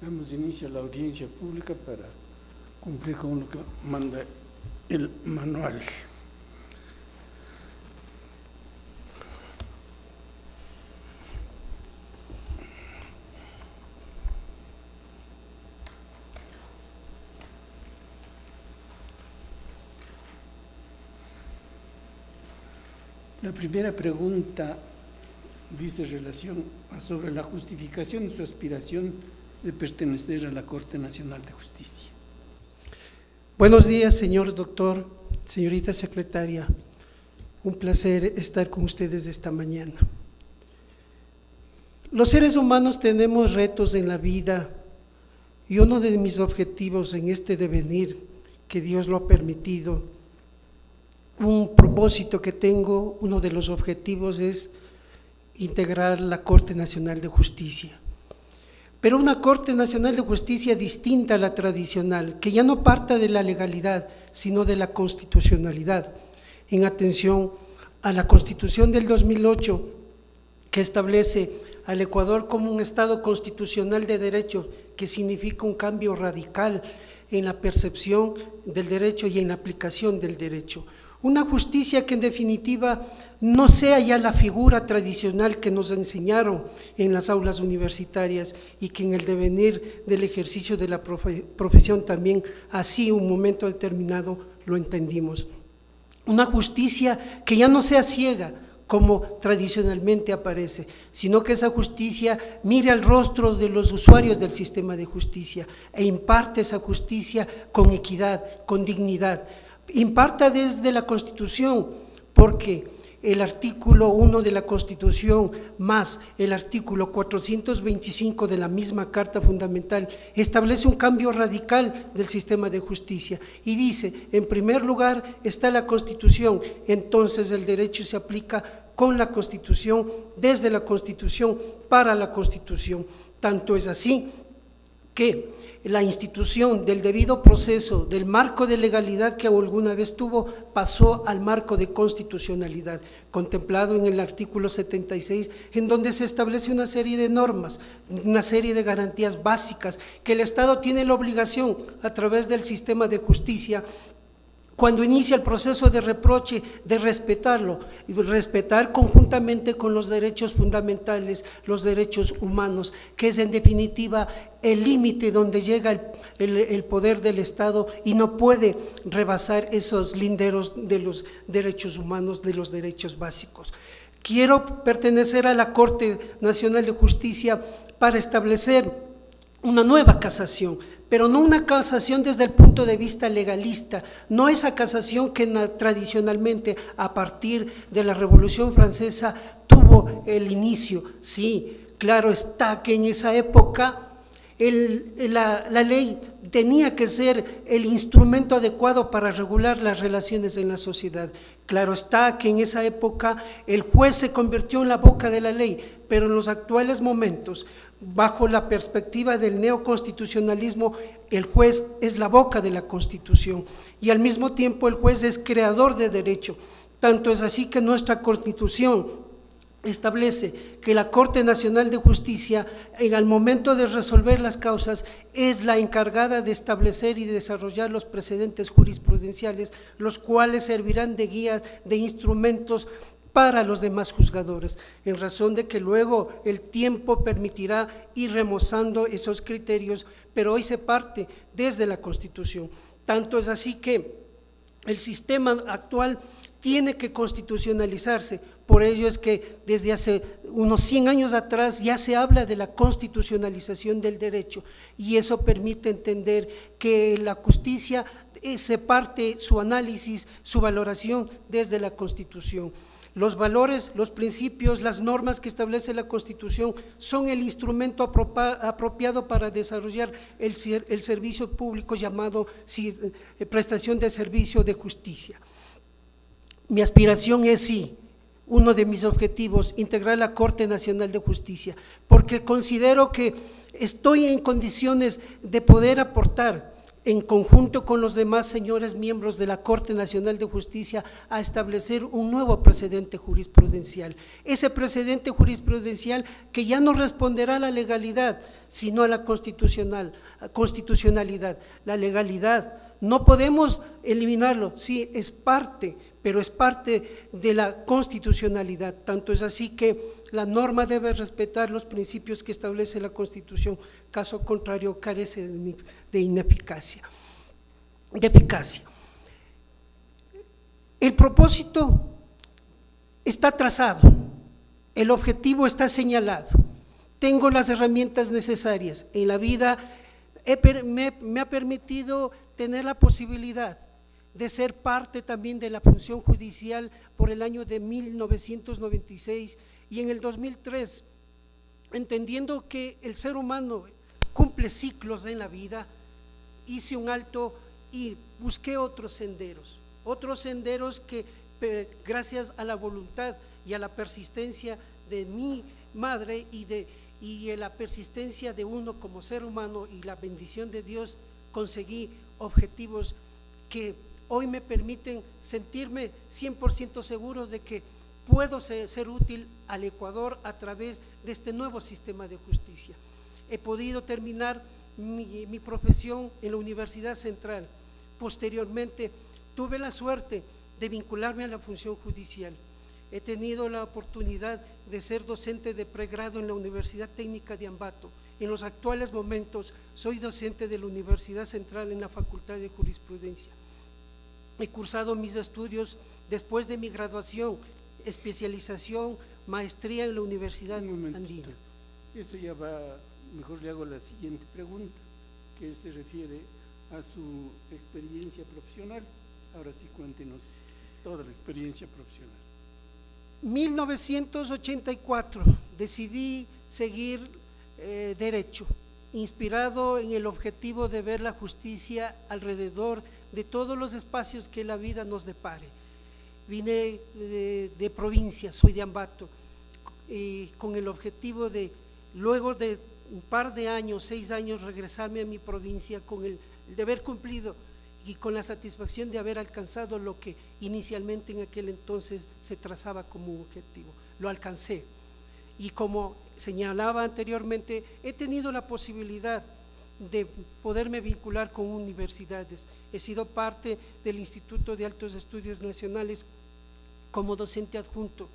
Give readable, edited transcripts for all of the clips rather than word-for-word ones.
Damos inicio a la audiencia pública para cumplir con lo que manda el manual. La primera pregunta dice relación sobre la justificación de su aspiración de pertenecer a la Corte Nacional de Justicia. Buenos días, señor doctor, señorita secretaria. Un placer estar con ustedes esta mañana. Los seres humanos tenemos retos en la vida y uno de mis objetivos en este devenir, que Dios lo ha permitido, un propósito que tengo, uno de los objetivos es integrar la Corte Nacional de Justicia. Pero una Corte Nacional de Justicia distinta a la tradicional, que ya no parta de la legalidad, sino de la constitucionalidad, en atención a la Constitución del 2008, que establece al Ecuador como un Estado constitucional de derecho, que significa un cambio radical en la percepción del derecho y en la aplicación del derecho. Una justicia que en definitiva no sea ya la figura tradicional que nos enseñaron en las aulas universitarias y que en el devenir del ejercicio de la profesión también así un momento determinado lo entendimos. Una justicia que ya no sea ciega como tradicionalmente aparece, sino que esa justicia mire al rostro de los usuarios del sistema de justicia e imparte esa justicia con equidad, con dignidad. Imparta desde la Constitución, porque el artículo 1 de la Constitución más el artículo 425 de la misma Carta Fundamental establece un cambio radical del sistema de justicia y dice, en primer lugar está la Constitución, entonces el derecho se aplica con la Constitución, desde la Constitución, para la Constitución. Tanto es así que la institución del debido proceso, del marco de legalidad que alguna vez tuvo, pasó al marco de constitucionalidad, contemplado en el artículo 76, en donde se establece una serie de normas, una serie de garantías básicas que el Estado tiene la obligación, a través del sistema de justicia, cuando inicia el proceso de reproche, de respetarlo, y respetar conjuntamente con los derechos fundamentales, los derechos humanos, que es en definitiva el límite donde llega el poder del Estado y no puede rebasar esos linderos de los derechos humanos, de los derechos básicos. Quiero pertenecer a la Corte Nacional de Justicia para establecer una nueva casación, pero no una casación desde el punto de vista legalista, no esa casación que tradicionalmente a partir de la Revolución Francesa tuvo el inicio. Sí, claro está que en esa época la ley tenía que ser el instrumento adecuado para regular las relaciones en la sociedad. Claro está que en esa época el juez se convirtió en la boca de la ley, pero en los actuales momentos, bajo la perspectiva del neoconstitucionalismo, el juez es la boca de la Constitución y al mismo tiempo el juez es creador de derecho. Tanto es así que nuestra Constitución establece que la Corte Nacional de Justicia, en el momento de resolver las causas, es la encargada de establecer y desarrollar los precedentes jurisprudenciales, los cuales servirán de guía, de instrumentos para los demás juzgadores, en razón de que luego el tiempo permitirá ir remozando esos criterios, pero hoy se parte desde la Constitución. Tanto es así que el sistema actual tiene que constitucionalizarse, por ello es que desde hace unos 100 años atrás ya se habla de la constitucionalización del derecho y eso permite entender que la justicia se parte su análisis, su valoración desde la Constitución. Los valores, los principios, las normas que establece la Constitución son el instrumento apropiado para desarrollar el servicio público llamado prestación de servicio de justicia. Mi aspiración es sí, uno de mis objetivos, integrar la Corte Nacional de Justicia, porque considero que estoy en condiciones de poder aportar en conjunto con los demás señores miembros de la Corte Nacional de Justicia, a establecer un nuevo precedente jurisprudencial. Ese precedente jurisprudencial que ya no responderá a la legalidad, sino a la constitucionalidad. La legalidad no podemos eliminarlo, sí, es parte, pero es parte de la constitucionalidad. Tanto es así que la norma debe respetar los principios que establece la Constitución, caso contrario carece de ineficacia, de eficacia. El propósito está trazado, el objetivo está señalado, tengo las herramientas necesarias. En la vida me ha permitido tener la posibilidad de ser parte también de la función judicial por el año de 1996 y en el 2003, entendiendo que el ser humano cumple ciclos en la vida, hice un alto y busqué otros senderos que gracias a la voluntad y a la persistencia de mi madre y la persistencia de uno como ser humano y la bendición de Dios, conseguí objetivos que hoy me permiten sentirme 100% seguro de que puedo ser útil al Ecuador a través de este nuevo sistema de justicia. He podido terminar mi profesión en la Universidad Central. Posteriormente tuve la suerte de vincularme a la función judicial. He tenido la oportunidad de ser docente de pregrado en la Universidad Técnica de Ambato. En los actuales momentos soy docente de la Universidad Central en la Facultad de Jurisprudencia. He cursado mis estudios después de mi graduación, especialización, maestría en la Universidad Andina. Esto ya va, mejor le hago la siguiente pregunta, que se refiere a su experiencia profesional. Ahora sí, cuéntenos toda la experiencia profesional. 1984 decidí seguir derecho, inspirado en el objetivo de ver la justicia alrededor de todos los espacios que la vida nos depare. Vine de provincia, soy de Ambato, con el objetivo de, luego de un par de años, 6 años, regresarme a mi provincia con el deber cumplido y con la satisfacción de haber alcanzado lo que inicialmente en aquel entonces se trazaba como un objetivo. Lo alcancé y, como señalaba anteriormente, he tenido la posibilidad de poderme vincular con universidades. He sido parte del Instituto de Altos Estudios Nacionales como docente adjunto.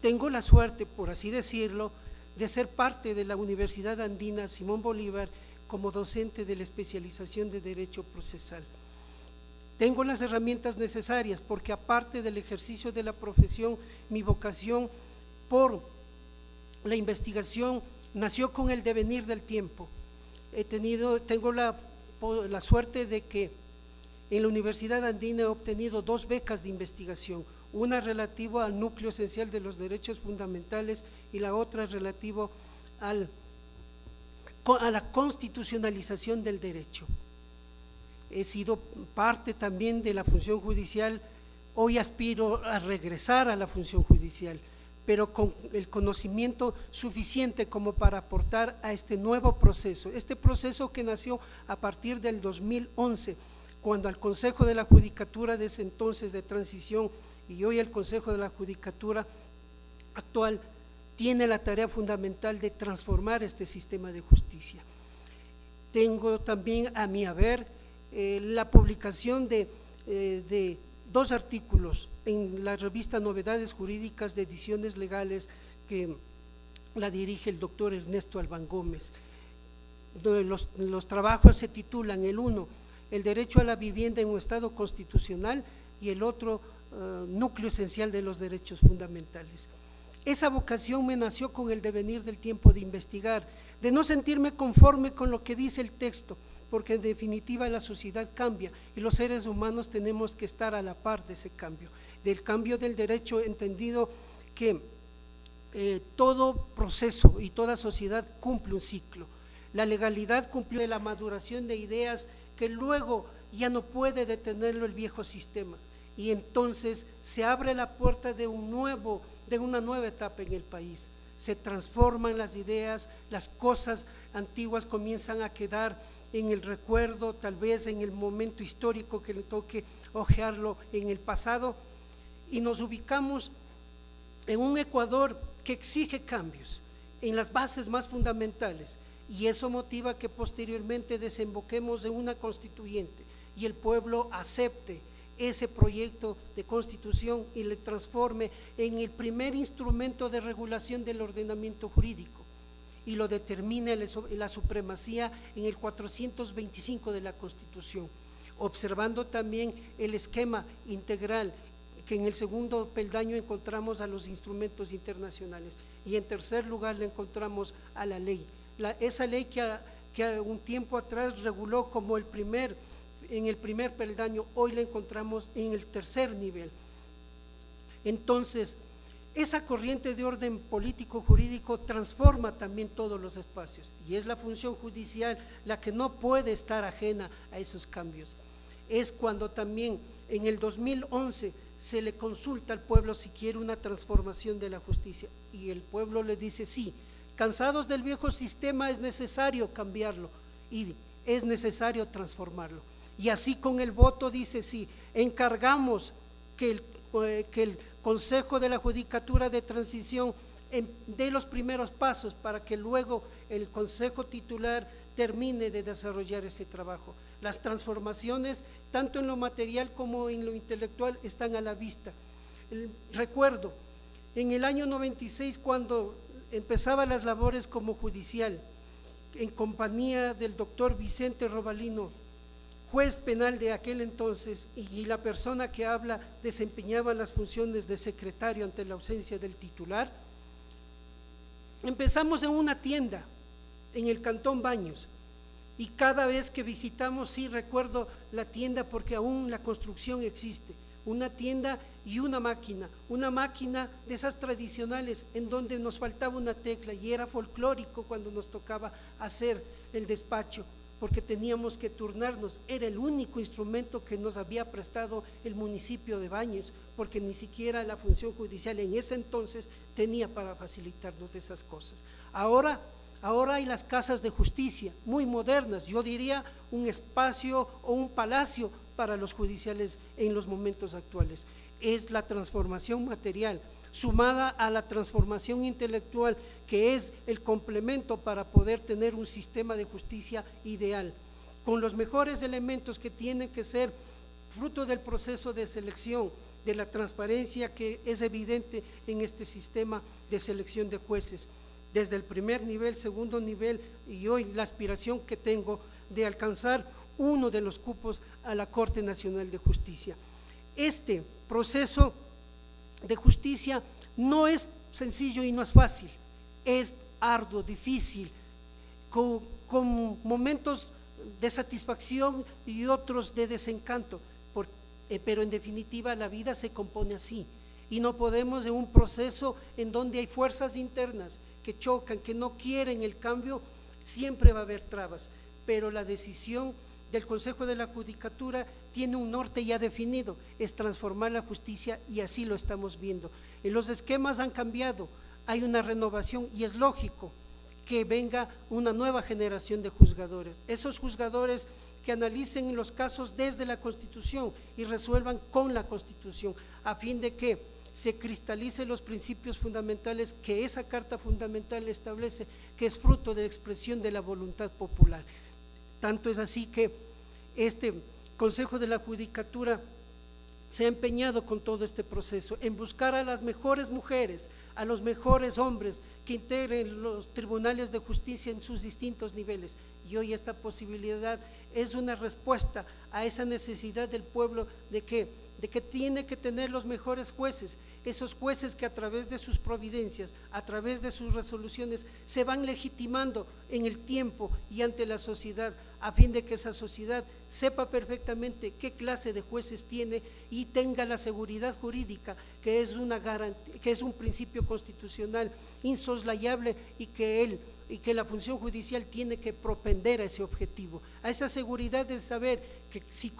Tengo la suerte, por así decirlo, de ser parte de la Universidad Andina Simón Bolívar como docente de la especialización de Derecho Procesal. Tengo las herramientas necesarias porque, aparte del ejercicio de la profesión, mi vocación por la investigación nació con el devenir del tiempo. Tengo la suerte de que en la Universidad Andina he obtenido 2 becas de investigación, una relativa al núcleo esencial de los derechos fundamentales y la otra relativa a la constitucionalización del derecho. He sido parte también de la función judicial, hoy aspiro a regresar a la función judicial, pero con el conocimiento suficiente como para aportar a este nuevo proceso, este proceso que nació a partir del 2011, cuando al Consejo de la Judicatura de ese entonces de transición y hoy el Consejo de la Judicatura actual tiene la tarea fundamental de transformar este sistema de justicia. Tengo también a mi haber la publicación de 2 artículos en la revista Novedades Jurídicas de Ediciones Legales, que la dirige el doctor Ernesto Albán Gómez. Los trabajos se titulan: el uno, el derecho a la vivienda en un Estado constitucional, y el otro, núcleo esencial de los derechos fundamentales. Esa vocación me nació con el devenir del tiempo de investigar, de no sentirme conforme con lo que dice el texto, porque en definitiva la sociedad cambia y los seres humanos tenemos que estar a la par de ese cambio, del cambio del derecho, entendido que todo proceso y toda sociedad cumple un ciclo. La legalidad cumplió la maduración de ideas que luego ya no puede detenerlo el viejo sistema, y entonces se abre la puerta de una nueva etapa en el país. se transforman las ideas, las cosas antiguas comienzan a quedar en el recuerdo, tal vez en el momento histórico que le toque ojearlo en el pasado, y nos ubicamos en un Ecuador que exige cambios en las bases más fundamentales, y eso motiva que posteriormente desemboquemos en una constituyente y el pueblo acepte ese proyecto de constitución y le transforme en el primer instrumento de regulación del ordenamiento jurídico, y lo determine la supremacía en el 425 de la Constitución, observando también el esquema integral, que en el segundo peldaño encontramos a los instrumentos internacionales, y en tercer lugar le encontramos a la ley, esa ley que un tiempo atrás reguló como en el primer peldaño, hoy la encontramos en el tercer nivel. Entonces, esa corriente de orden político-jurídico transforma también todos los espacios, y es la función judicial la que no puede estar ajena a esos cambios. Es cuando también en el 2011 se le consulta al pueblo si quiere una transformación de la justicia, y el pueblo le dice sí, cansados del viejo sistema es necesario cambiarlo y es necesario transformarlo. Y así con el voto dice sí, encargamos que el Consejo de la Judicatura de Transición dé los primeros pasos para que luego el Consejo Titular termine de desarrollar ese trabajo. Las transformaciones, tanto en lo material como en lo intelectual, están a la vista. Recuerdo, en el año 96, cuando empezaba las labores como judicial, en compañía del doctor Vicente Robalino, juez penal de aquel entonces, y la persona que habla desempeñaba las funciones de secretario ante la ausencia del titular. Empezamos en una tienda en el Cantón Baños, y cada vez que visitamos, sí recuerdo la tienda porque aún la construcción existe, una tienda y una máquina de esas tradicionales en donde nos faltaba una tecla, y era folclórico cuando nos tocaba hacer el despacho, porque teníamos que turnarnos, era el único instrumento que nos había prestado el municipio de Baños, porque ni siquiera la función judicial en ese entonces tenía para facilitarnos esas cosas. Ahora hay las casas de justicia, muy modernas, yo diría un espacio o un palacio para los judiciales en los momentos actuales. Es la transformación material, sumada a la transformación intelectual, que es el complemento para poder tener un sistema de justicia ideal, con los mejores elementos que tienen que ser fruto del proceso de selección, de la transparencia que es evidente en este sistema de selección de jueces, desde el primer nivel, segundo nivel, y hoy la aspiración que tengo de alcanzar uno de los cupos a la Corte Nacional de Justicia. Este proceso de justicia no es sencillo y no es fácil, es arduo, difícil, con momentos de satisfacción y otros de desencanto, pero en definitiva la vida se compone así, y no podemos en un proceso en donde hay fuerzas internas que chocan, que no quieren el cambio, siempre va a haber trabas, pero la decisión del Consejo de la Judicatura tiene un norte ya definido, es transformar la justicia, y así lo estamos viendo. Los esquemas han cambiado, hay una renovación, y es lógico que venga una nueva generación de juzgadores, esos juzgadores que analicen los casos desde la Constitución y resuelvan con la Constitución, a fin de que se cristalicen los principios fundamentales que esa Carta Fundamental establece, que es fruto de la expresión de la voluntad popular. Tanto es así que este Consejo de la Judicatura se ha empeñado con todo este proceso en buscar a las mejores mujeres, a los mejores hombres que integren los tribunales de justicia en sus distintos niveles, y hoy esta posibilidad es una respuesta a esa necesidad del pueblo de que tiene que tener los mejores jueces, esos jueces que a través de sus providencias, a través de sus resoluciones, se van legitimando en el tiempo y ante la sociedad, a fin de que esa sociedad sepa perfectamente qué clase de jueces tiene y tenga la seguridad jurídica, que es un principio constitucional insoslayable, y que la función judicial tiene que propender a ese objetivo, a esa seguridad de saber que si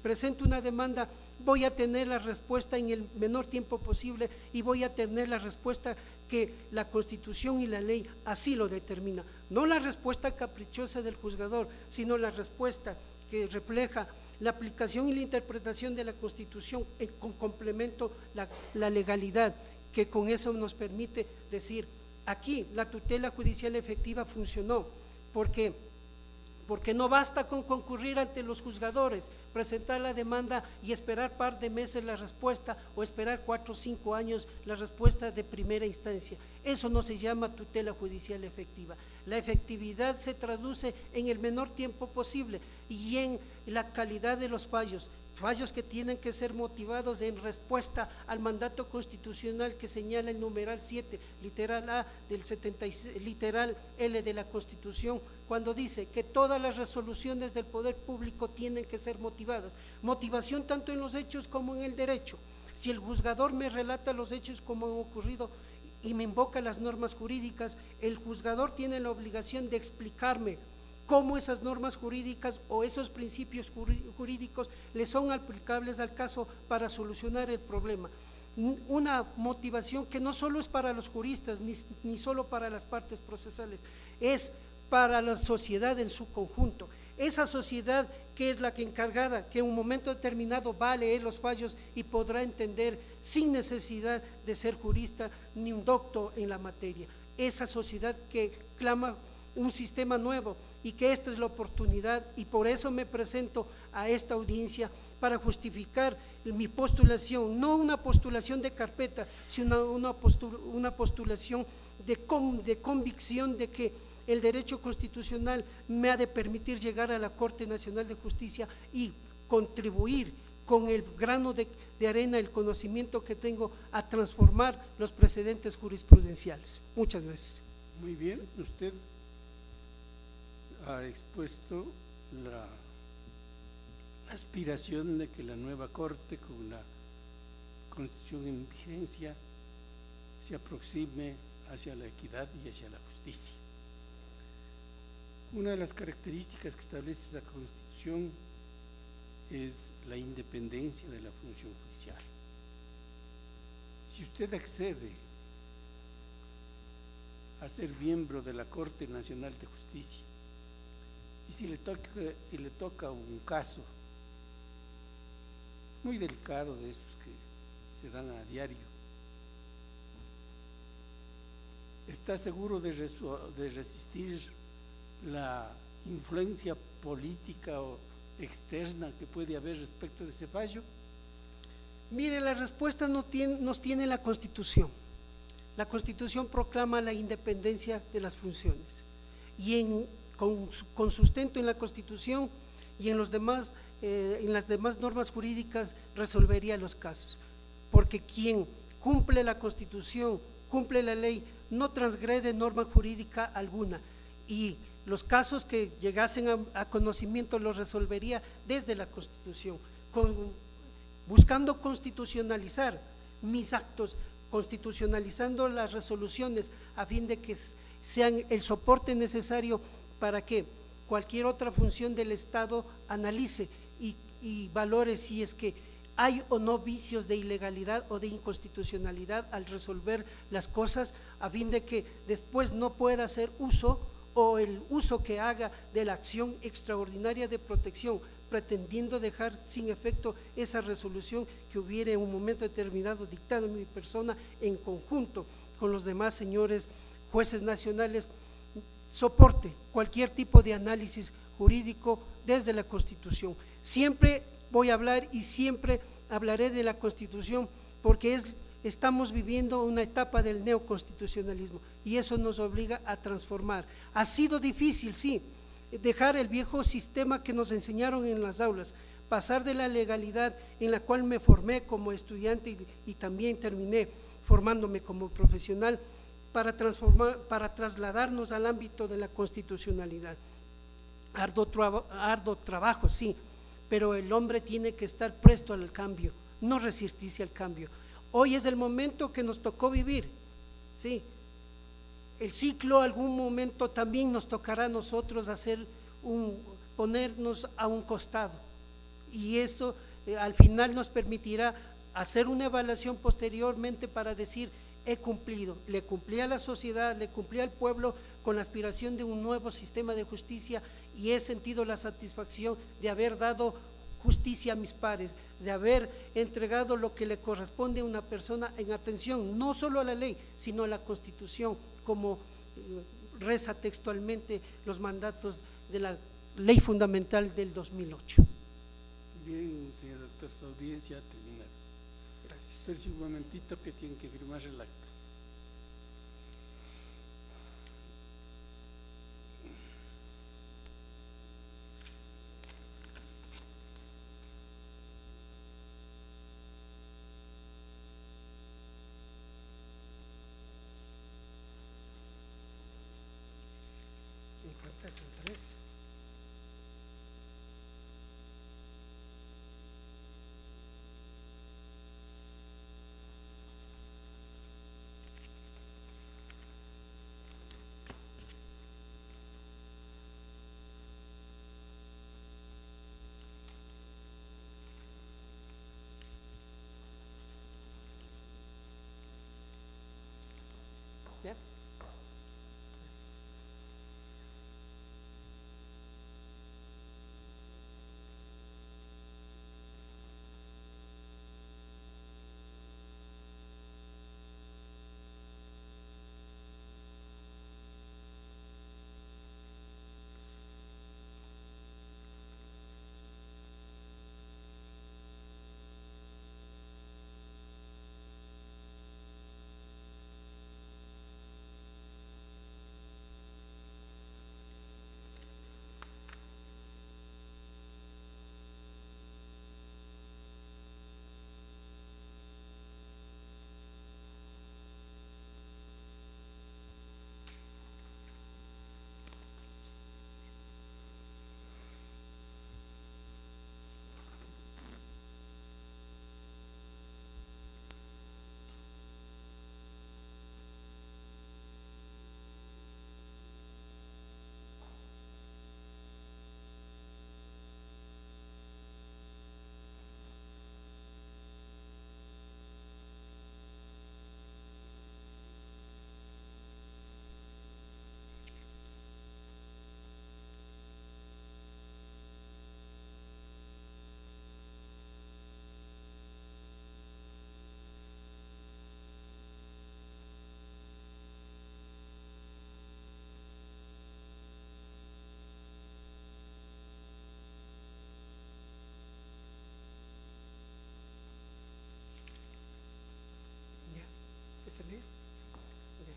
presento una demanda, voy a tener la respuesta en el menor tiempo posible y voy a tener la respuesta que la Constitución y la ley así lo determina. No la respuesta caprichosa del juzgador, sino la respuesta que refleja la aplicación y la interpretación de la Constitución con complemento la legalidad, que con eso nos permite decir, aquí la tutela judicial efectiva funcionó, porque no basta con concurrir ante los juzgadores, presentar la demanda y esperar par de meses la respuesta o esperar 4 o 5 años la respuesta de primera instancia. Eso no se llama tutela judicial efectiva. La efectividad se traduce en el menor tiempo posible y en la calidad de los fallos que tienen que ser motivados en respuesta al mandato constitucional que señala el numeral 7, literal A del 76, literal L de la Constitución, cuando dice que todas las resoluciones del poder público tienen que ser motivadas. Motivación tanto en los hechos como en el derecho. Si el juzgador me relata los hechos como han ocurrido y me invoca las normas jurídicas, el juzgador tiene la obligación de explicarme cómo esas normas jurídicas o esos principios jurídicos le son aplicables al caso para solucionar el problema. Una motivación que no solo es para los juristas ni solo para las partes procesales, es para la sociedad en su conjunto. Esa sociedad que es la que encargada, que en un momento determinado va a leer los fallos y podrá entender sin necesidad de ser jurista ni un doctor en la materia. Esa sociedad que clama un sistema nuevo y que esta es la oportunidad, y por eso me presento a esta audiencia para justificar mi postulación, no una postulación de carpeta, sino una postulación de convicción de que el derecho constitucional me ha de permitir llegar a la Corte Nacional de Justicia y contribuir con el grano de arena, el conocimiento que tengo, a transformar los precedentes jurisprudenciales. Muchas gracias. Muy bien, usted ha expuesto la aspiración de que la nueva Corte, con la Constitución en vigencia, se aproxime hacia la equidad y hacia la justicia. Una de las características que establece esa Constitución es la independencia de la función judicial. Si usted accede a ser miembro de la Corte Nacional de Justicia y si le toca un caso muy delicado de esos que se dan a diario, ¿está seguro de resistir la influencia política o externa que puede haber respecto de ese fallo? Mire, la respuesta nos tiene la Constitución. La Constitución proclama la independencia de las funciones y con sustento en la Constitución y en las demás normas jurídicas resolvería los casos, porque quien cumple la Constitución, cumple la ley, no transgrede norma jurídica alguna, y los casos que llegasen a conocimiento los resolvería desde la Constitución, buscando constitucionalizar mis actos, constitucionalizando las resoluciones a fin de que sean el soporte necesario para que cualquier otra función del Estado analice y valore si es que hay o no vicios de ilegalidad o de inconstitucionalidad al resolver las cosas, a fin de que después no pueda hacer uso o el uso que haga de la acción extraordinaria de protección, pretendiendo dejar sin efecto esa resolución que hubiera en un momento determinado dictado en mi persona en conjunto con los demás señores jueces nacionales, soporte cualquier tipo de análisis jurídico desde la Constitución. Siempre voy a hablar y siempre hablaré de la Constitución porque estamos viviendo una etapa del neoconstitucionalismo y eso nos obliga a transformar. Ha sido difícil, sí, dejar el viejo sistema que nos enseñaron en las aulas, pasar de la legalidad en la cual me formé como estudiante y también terminé formándome como profesional, para trasladarnos al ámbito de la constitucionalidad. Arduo trabajo, sí, pero el hombre tiene que estar presto al cambio, no resistirse al cambio. Hoy es el momento que nos tocó vivir, sí. El ciclo algún momento también nos tocará a nosotros ponernos a un costado, y esto al final nos permitirá hacer una evaluación posteriormente para decir: he cumplido, le cumplí a la sociedad, le cumplí al pueblo con la aspiración de un nuevo sistema de justicia, y he sentido la satisfacción de haber dado justicia a mis pares, de haber entregado lo que le corresponde a una persona en atención no solo a la ley, sino a la Constitución, como reza textualmente los mandatos de la Ley Fundamental del 2008. Bien, señor doctor, su audiencia ha terminado. Gracias. Espérese un momentito que tienen que firmar el acta. Me falta el 3. ¿Ya? ¿Se lee? Okay.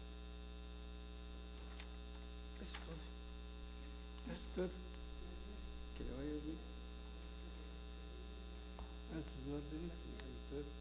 Eso es todo. Eso es todo. Que le vaya bien. A sus órdenes, doctor.